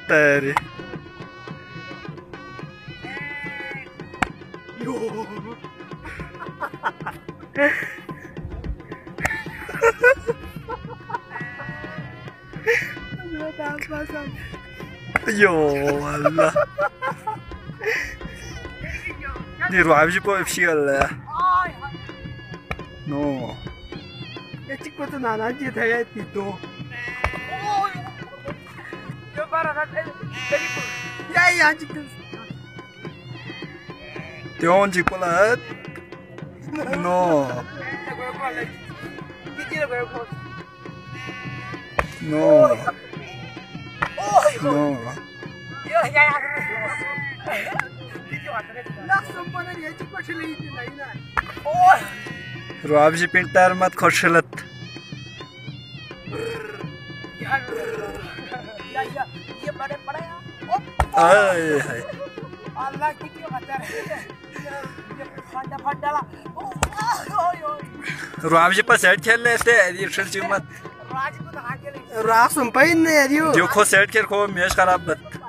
तेरे Yo Allah. Ni ruam ji po psigal la. No. ये चिक्को तो नाना जी थे ये तीतो ये बारा ना ये यहाँ चिक्को Tion ji po la. No. No. No. रुआब जी पिंटर मत खोशलत रुआब जी पर सेट खेल लेते ये मत रास संपाइन ने जो खो सेट खेल खो मैच खराब बत